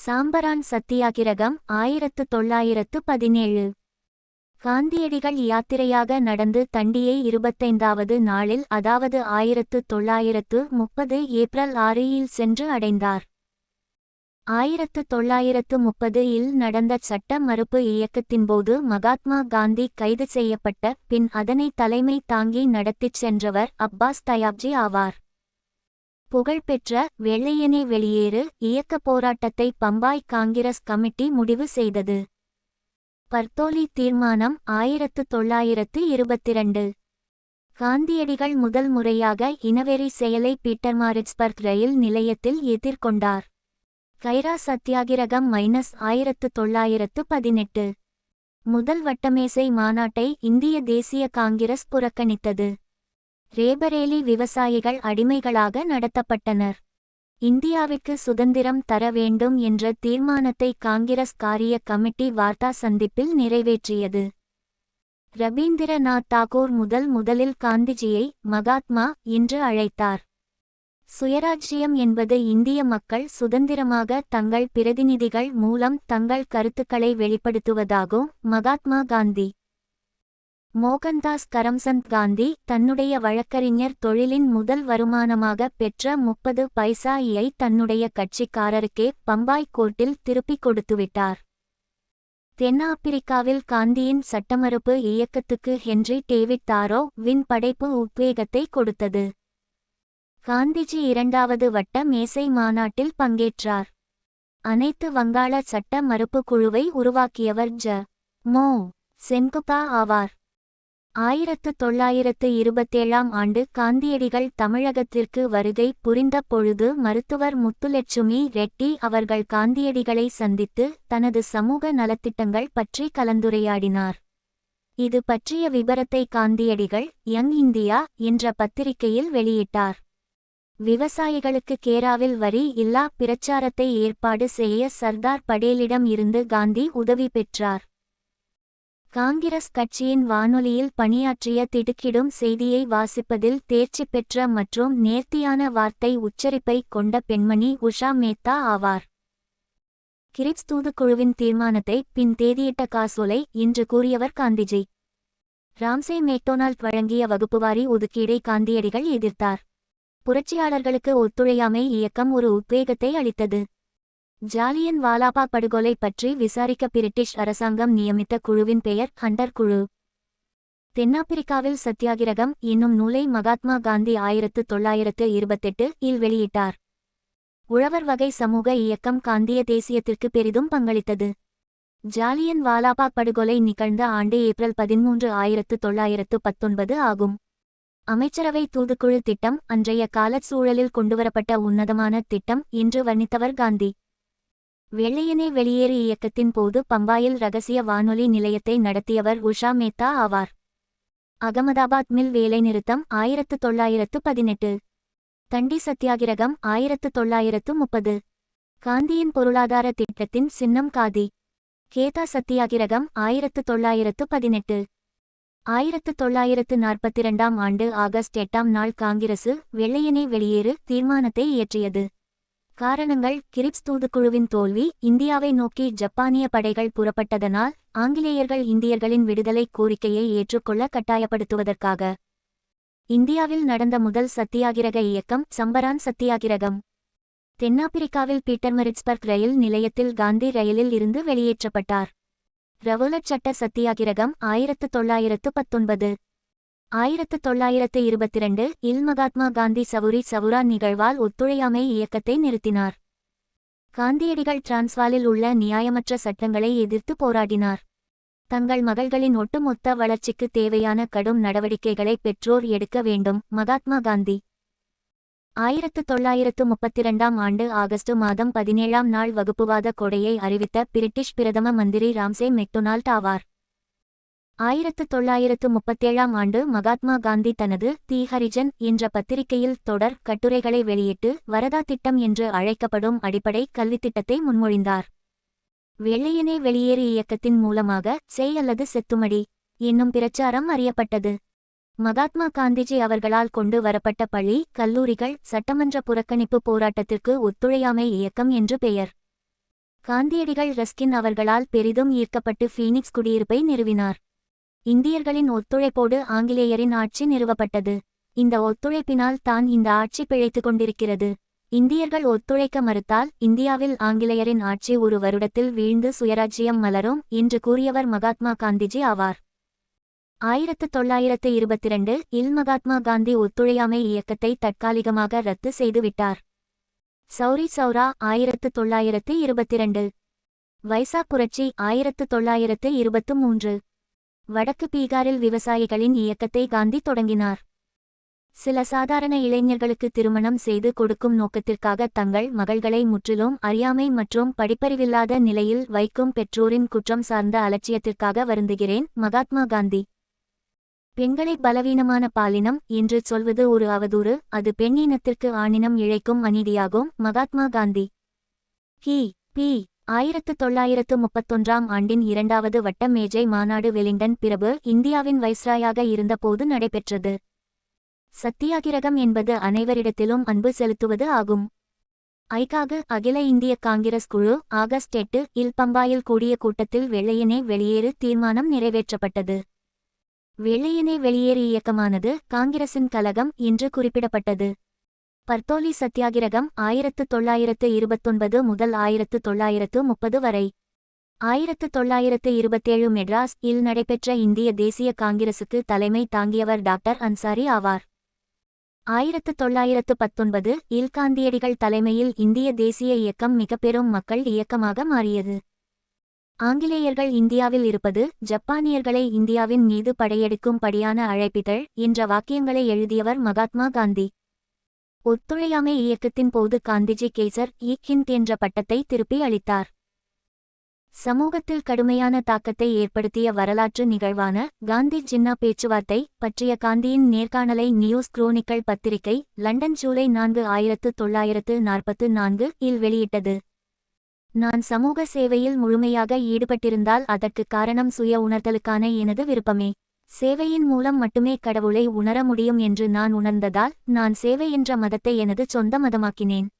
சாம்பரான் சத்தியாகிரகம் 1917. காந்தியடிகள் யாத்திரையாக நடந்து தண்டியை 25வது நாளில் அதாவது 1930 ஏப்ரல் 6 சென்று அடைந்தார். 1930 நடந்த சட்ட மறுப்பு இயக்கத்தின்போது மகாத்மா காந்தி கைது செய்யப்பட்ட பின் அதனை தலைமை தாங்கி நடத்திச் சென்றவர் அப்பாஸ் தயாப்ஜி ஆவார். புகழ்பெற்ற வெள்ளையனே வெளியேறு இயக்க போராட்டத்தை பம்பாய் காங்கிரஸ் கமிட்டி முடிவு செய்தது. பர்தோலி தீர்மானம் 1922. காந்தியடிகள் முதல் முறையாக இனவெறி செயலை பீட்டர்மாரிட்ஸ்பர்க் ரயில் நிலையத்தில் எதிர்கொண்டார். கைரா சத்தியாகிரகம் -1918. முதல் வட்டமேசை மாநாட்டை இந்திய தேசிய காங்கிரஸ் புறக்கணித்தது. ரேபரேலி விவசாயிகள் அடிமைகளாக நடத்தப்பட்டனர். இந்தியாவிற்கு சுதந்திரம் தர வேண்டும் என்ற தீர்மானத்தை காங்கிரஸ் காரிய கமிட்டி வார்த்தா சந்திப்பில் நிறைவேற்றியது. ரபீந்திரநாத் தாகூர் முதலில் காந்திஜியை மகாத்மா என்று அழைத்தார். சுயராஜ்யம் என்பது இந்திய மக்கள் சுதந்திரமாக தங்கள் பிரதிநிதிகள் மூலம் தங்கள் கருத்துக்களை வெளிப்படுத்துவதாகும். மகாத்மா காந்தி. மோகன்தாஸ் கரம்சந்த் காந்தி தன்னுடைய வழக்கறிஞர் தொழிலின் முதல் வருமானமாக பெற்ற 30 பைசாயை தன்னுடைய கட்சிக்காரருக்கே பம்பாய் கோர்ட்டில் திருப்பிக் கொடுத்துவிட்டார். தென்னாப்பிரிக்காவில் காந்தியின் சட்டமறுப்பு இயக்கத்துக்கு ஹென்றி டேவிட் தாரோ வின் படைப்பு உத்வேகத்தை கொடுத்தது. காந்திஜி 2வது வட்ட மேசை மாநாட்டில் பங்கேற்றார். அனைத்து வங்காள சட்ட மறுப்பு குழுவை உருவாக்கியவர் மோ. சென்குப்பா ஆவார். 1927 காந்தியடிகள் தமிழகத்திற்கு வருகை புரிந்த பொழுது மருத்துவர் முத்துலட்சுமி ரெட்டி அவர்கள் காந்தியடிகளை சந்தித்து தனது சமூக நலத்திட்டங்கள் பற்றி கலந்துரையாடினார். இது பற்றிய விபரத்தை காந்தியடிகள் யங் இந்தியா என்ற பத்திரிகையில் வெளியிட்டார். விவசாயிகளுக்கு கேராவில் வரி இல்லா பிரச்சாரத்தை ஏற்பாடு செய்ய சர்தார் படேலிடம் இருந்து காந்தி உதவி பெற்றார். காங்கிரஸ் கட்சியின் வானொலியில் பணியாற்றிய திடுக்கிடும் செய்தியை வாசிப்பதில் தேர்ச்சி பெற்ற மற்றும் நேர்த்தியான வார்த்தை உச்சரிப்பை கொண்ட பெண்மணி உஷா மேத்தா ஆவார். கிரிப்ஸ் தூதுக்குழுவின் தீர்மானத்தை பின் தேதியிட்ட காசோலை இன்று கூறியவர் காந்திஜி. ராம்சே மெக்டொனால்ட் வழங்கிய வகுப்புவாரி ஒதுக்கீடை காந்தியடிகள் எதிர்த்தார். புரட்சியாளர்களுக்கு ஒத்துழையாமை இயக்கம் ஒரு உத்வேகத்தை அளித்தது. ஜாலியன் வாலாபாக் படுகொலை பற்றி விசாரிக்க பிரிட்டிஷ் அரசாங்கம் நியமித்த குழுவின் பெயர் ஹண்டர் குழு. தென்னாப்பிரிக்காவில் சத்தியாகிரகம் என்னும் நூலை மகாத்மா காந்தி 1928 வெளியிட்டார். உழவர் வகை சமூக இயக்கம் காந்திய தேசியத்திற்கு பெரிதும் பங்களித்தது. ஜாலியன் வாலாபாக் படுகொலை நிகழ்ந்த ஆண்டு ஏப்ரல் 13, 1919 ஆகும். அமைச்சரவை தூதுக்குழு திட்டம் அன்றைய காலச் சூழலில் கொண்டுவரப்பட்ட உன்னதமான திட்டம் என்று வர்ணித்தவர் காந்தி. வெள்ளையனே வெளியேறு இயக்கத்தின் போது பம்பாயில் ரகசிய வானொலி நிலையத்தை நடத்தியவர் உஷா மேத்தா ஆவார். அகமதாபாத் மில் வேலைநிறுத்தம் 1918. தண்டி சத்தியாகிரகம் 1930. காந்தியின் பொருளாதார திட்டத்தின் சின்னம் காதி. கேதா சத்தியாகிரகம் 1918. 1942 ஆகஸ்ட் 8 காங்கிரசு வெள்ளையனே வெளியேறு தீர்மானத்தை இயற்றியது. காரணங்கள்: கிரிப்ஸ் தூதுக்குழுவின் தோல்வி, இந்தியாவை நோக்கி ஜப்பானிய படைகள் புறப்பட்டதனால் ஆங்கிலேயர்கள் இந்தியர்களின் விடுதலை கோரிக்கையை ஏற்றுக்கொள்ள கட்டாயப்படுத்துவதற்காக. இந்தியாவில் நடந்த முதல் சத்தியாகிரக இயக்கம் சம்பரான் சத்தியாகிரகம். தென்னாப்பிரிக்காவில் பீட்டர்மாரிட்ஸ்பர்க் ரயில் நிலையத்தில் காந்தி ரயிலில் இருந்து வெளியேற்றப்பட்டார். ரவோலட் சட்ட சத்தியாகிரகம் 1919. 1922 மகாத்மா காந்தி சவுரி சவுரா நிகழ்வால் ஒத்துழையாமை இயக்கத்தை நிறுத்தினார். காந்தியடிகள் டிரான்ஸ்வாலில் உள்ள நியாயமற்ற சட்டங்களை எதிர்த்து போராடினார். தங்கள் மகள்களின் ஒட்டுமொத்த வளர்ச்சிக்கு தேவையான கடும் நடவடிக்கைகளை பெற்றோர் எடுக்க வேண்டும். மகாத்மா காந்தி. 1932 ஆகஸ்ட் மாதம் 17 வகுப்புவாத கொடையை அறிவித்த பிரிட்டிஷ் பிரதம மந்திரி ராம்சே மெக்டொனால்ட் ஆவார். 1937 மகாத்மா காந்தி தனது தி ஹரிஜன் என்ற பத்திரிகையில் தொடர் கட்டுரைகளை வெளியிட்டு வரதா திட்டம் என்று அழைக்கப்படும் அடிப்படை கல்வித்திட்டத்தை முன்மொழிந்தார். வெள்ளையனே வெளியேறு இயக்கத்தின் மூலமாக செய் அல்லது செத்துமடி என்னும் பிரச்சாரம் அறியப்பட்டது. மகாத்மா காந்திஜி அவர்களால் கொண்டு வரப்பட்ட பள்ளி, கல்லூரிகள், சட்டமன்ற புறக்கணிப்பு போராட்டத்திற்கு ஒத்துழையாமை இயக்கம் என்று பெயர். காந்தியடிகள் ரஸ்கின் அவர்களால் பெரிதும் ஈர்க்கப்பட்டு ஃபீனிக்ஸ் குடியிருப்பை நிறுவினார். இந்தியர்களின் ஒத்துழைப்போடு ஆங்கிலேயரின் ஆட்சி நிறுவப்பட்டது. இந்த ஒத்துழைப்பினால் தான் இந்த ஆட்சி பிழைத்துக் கொண்டிருக்கிறது. இந்தியர்கள் ஒத்துழைக்க மறுத்தால் இந்தியாவில் ஆங்கிலேயரின் ஆட்சி ஒரு வருடத்தில் வீழ்ந்து சுயராஜ்யம் மலரும் என்று கூறியவர் மகாத்மா காந்திஜி ஆவார். 1922 இல் மகாத்மா காந்தி ஒத்துழையாமை இயக்கத்தை தற்காலிகமாக ரத்து செய்து விட்டார். சௌரி சௌரா 1922. வைசாக் புரட்சி 1923. வடக்கு பீகாரில் விவசாயிகளின் இயக்கத்தை காந்தி தொடங்கினார். சில சாதாரண இளைஞர்களுக்கு திருமணம் செய்து கொடுக்கும் நோக்கத்திற்காக தங்கள் மகள்களை முற்றிலும் அறியாமை மற்றும் படிப்பறிவில்லாத நிலையில் வைக்கும் பெற்றோரின் குற்றம் சார்ந்த அலட்சியத்திற்காக வருந்துகிறேன். மகாத்மா காந்தி. பெண்களை பலவீனமான பாலினம் என்று சொல்வது ஒரு அவதூறு. அது பெண் இனத்திற்கு ஆணினம் இழைக்கும் அநீதியாகும். மகாத்மா காந்தி. பி. 1931 ஆண்டின் 2வது வட்ட மேஜை மாநாடு வெலிங்டன் பிரபு இந்தியாவின் வைஸ்ராயாக இருந்தபோது நடைபெற்றது. சத்தியாகிரகம் என்பது அனைவரிடத்திலும் அன்பு செலுத்துவது ஆகும். ஐகாகு அகில இந்திய காங்கிரஸ் குழு ஆகஸ்ட் 8 இல் பம்பாயில் கூடிய கூட்டத்தில் வெள்ளையனே வெளியேறு தீர்மானம் நிறைவேற்றப்பட்டது. வெள்ளையனே வெளியேறு இயக்கமானது காங்கிரசின் கலகம் என்று குறிப்பிடப்பட்டது. பர்தோலி சத்தியாகிரகம் 1929 முதல் 1930 வரை. 1927 மெட்ராஸ் இல் நடைபெற்ற இந்திய தேசிய காங்கிரசுக்கு தலைமை தாங்கியவர் டாக்டர் அன்சாரி ஆவார். 1919 இல் காந்தியடிகள் தலைமையில் இந்திய தேசிய இயக்கம் மிக பெரும் மக்கள் இயக்கமாக மாறியது. ஆங்கிலேயர்கள் இந்தியாவில் இருப்பது ஜப்பானியர்களை இந்தியாவின் மீது படையெடுக்கும் படியான அழைப்பிதழ் என்ற வாக்கியங்களை எழுதியவர் மகாத்மா காந்தி. ஒத்துழையாமை இயக்கத்தின் போது காந்திஜி கேசர் இ ஹிந்த் என்ற பட்டத்தை திருப்பி அளித்தார். சமூகத்தில் கடுமையான தாக்கத்தை ஏற்படுத்திய வரலாற்று நிகழ்வான காந்தி ஜின்னா பேச்சுவார்த்தை பற்றிய காந்தியின் நேர்காணலை நியூஸ் குரோனிக்கல் பத்திரிகை லண்டன் ஜூலை 4, 1944 இல் வெளியிட்டது. நான் சமூக சேவையில் முழுமையாக ஈடுபட்டிருந்தால் அதற்கு காரணம் சுய உணர்தலுக்கான எனது விருப்பமே. சேவையின் மூலம் மட்டுமே கடவுளை உணர முடியும் என்று நான் உணர்ந்ததால் நான் சேவை என்ற மதத்தை எனது சொந்த மதமாக்கினேன்.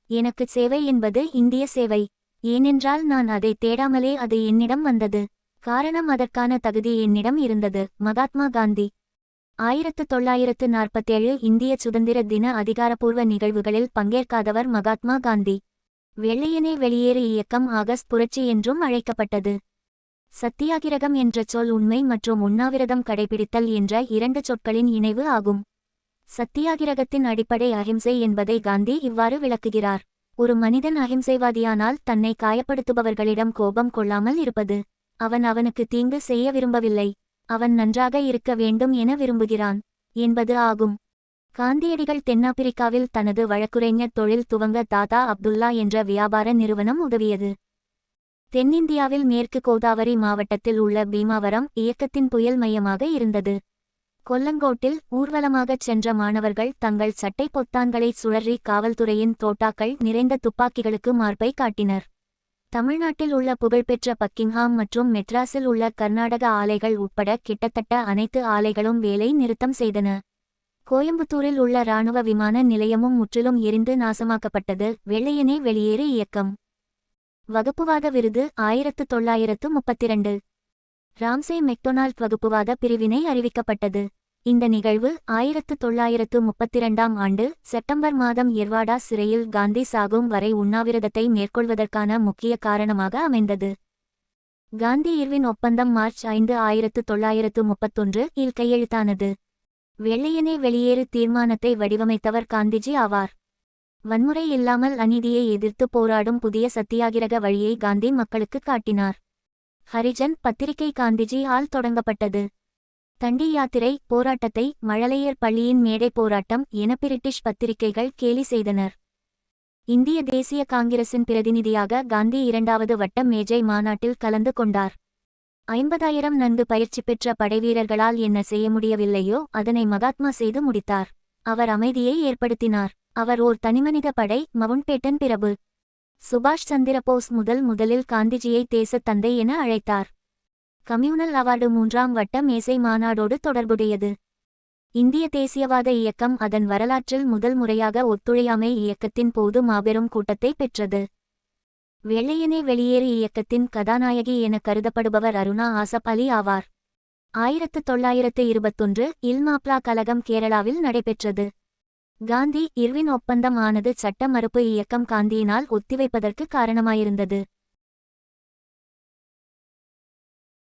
எனக்கு சேவை என்பது இந்திய சேவை. ஏனென்றால் நான் அதை தேடாமலே அது என்னிடம் வந்தது. காரணம் அதற்கான தகுதி என்னிடம் இருந்தது. மகாத்மா காந்தி. 1947 இந்திய சுதந்திர தின அதிகாரப்பூர்வ நிகழ்வுகளில் பங்கேற்காதவர் மகாத்மா காந்தி. வெள்ளையனே வெளியேறு இயக்கம் ஆகஸ்ட் புரட்சி என்றும் அழைக்கப்பட்டது. சத்தியாகிரகம் என்ற சொல் உண்மை மற்றும் உண்ணாவிரதம் கடைபிடித்தல் என்ற 2 சொற்களின் இணைவு ஆகும். சத்தியாகிரகத்தின் அடிப்படை அஹிம்சை என்பதை காந்தி இவ்வாறு விளக்குகிறார். ஒரு மனிதன் அஹிம்சைவாதியானால் தன்னை காயப்படுத்துபவர்களிடம் கோபம் கொள்ளாமல் இருப்பது. அவன் அவனுக்கு தீங்கு செய்ய விரும்பவில்லை, அவன் நன்றாக இருக்க வேண்டும் என விரும்புகிறான் என்பது ஆகும். காந்தியடிகள் தென்னாப்பிரிக்காவில் தனது வழக்குரைஞர் தொழில் துவங்க தாதா அப்துல்லா என்ற வியாபார நிறுவனம் உதவியது. தென்னிந்தியாவில் மேற்கு கோதாவரி மாவட்டத்தில் உள்ள பீமாவரம் இயக்கத்தின் புயல் மையமாக இருந்தது. கொல்லங்கோட்டில் ஊர்வலமாகச் சென்ற மாணவர்கள் தங்கள் சட்டை பொத்தான்களை சுழறி காவல்துறையின் தோட்டாக்கள் நிறைந்த துப்பாக்கிகளுக்கு மார்பை காட்டினர். தமிழ்நாட்டில் உள்ள புகழ்பெற்ற பக்கிங்ஹாம் மற்றும் மெட்ராஸில் உள்ள கர்நாடக ஆலைகள் உட்பட கிட்டத்தட்ட அனைத்து ஆலைகளும் வேலை நிறுத்தம் செய்தன. கோயம்புத்தூரில் உள்ள இராணுவ விமான நிலையமும் முற்றிலும் எரிந்து நாசமாக்கப்பட்டது. வெள்ளையனே வெளியேறு இயக்கம். வகுப்புவாத விருது 1932. ராம்சே மெக்டொனால்ட் வகுப்புவாத பிரிவினை அறிவிக்கப்பட்டது. இந்த நிகழ்வு 1932 ஆண்டு செப்டம்பர் மாதம் எர்வாடா சிறையில் காந்தி சாகும் வரை உண்ணாவிரதத்தை மேற்கொள்வதற்கான முக்கிய காரணமாக அமைந்தது. காந்தி இர்வின் ஒப்பந்தம் மார்ச் 5, 1931 இல் கையெழுத்தானது. வெள்ளையனே வெளியேறு தீர்மானத்தை வடிவமைத்தவர் காந்திஜி ஆவார். வன்முறை இல்லாமல் அநீதியை எதிர்த்து போராடும் புதிய சத்தியாகிரக வழியை காந்தி மக்களுக்கு காட்டினார். ஹரிஜன் பத்திரிகை காந்திஜி ஆல் தொடங்கப்பட்டது. தண்டி யாத்திரை போராட்டத்தை மழலையர் பள்ளியின் மேடை போராட்டம் என பிரிட்டிஷ் பத்திரிகைகள் கேலி செய்தனர். இந்திய தேசிய காங்கிரசின் பிரதிநிதியாக காந்தி 2வது வட்ட மேஜை மாநாட்டில் கலந்து கொண்டார். 50,000 நன்கு பயிற்சி பெற்ற படைவீரர்களால் என்ன செய்ய முடியவில்லையோ அதனை மகாத்மா செய்து முடித்தார். அவர் அமைதியை ஏற்படுத்தினார். அவர் ஓர் தனிமனித படை. மவுண்ட்பேட்டன் பிரபு சுபாஷ் சந்திரபோஸ் முதலில் காந்திஜியை தேசத் தந்தை என அழைத்தார். கம்யூனல் அவார்டு 3ஆம் வட்ட மேசை மாநாடோடு தொடர்புடையது. இந்திய தேசியவாத இயக்கம் அதன் வரலாற்றில் முதல் முறையாக ஒத்துழையாமை இயக்கத்தின் போது மாபெரும் கூட்டத்தை பெற்றது. வெள்ளையனே வெளியேறு இயக்கத்தின் கதாநாயகி என கருதப்படுபவர் அருணா ஆசப் அலி ஆவார். 1921 இல் மாப்ளா கலகம் கேரளாவில் நடைபெற்றது. காந்தி இர்வின் ஒப்பந்தம் ஆனது சட்ட மறுப்பு இயக்கம் காந்தியினால் ஒத்திவைப்பதற்கு காரணமாயிருந்தது.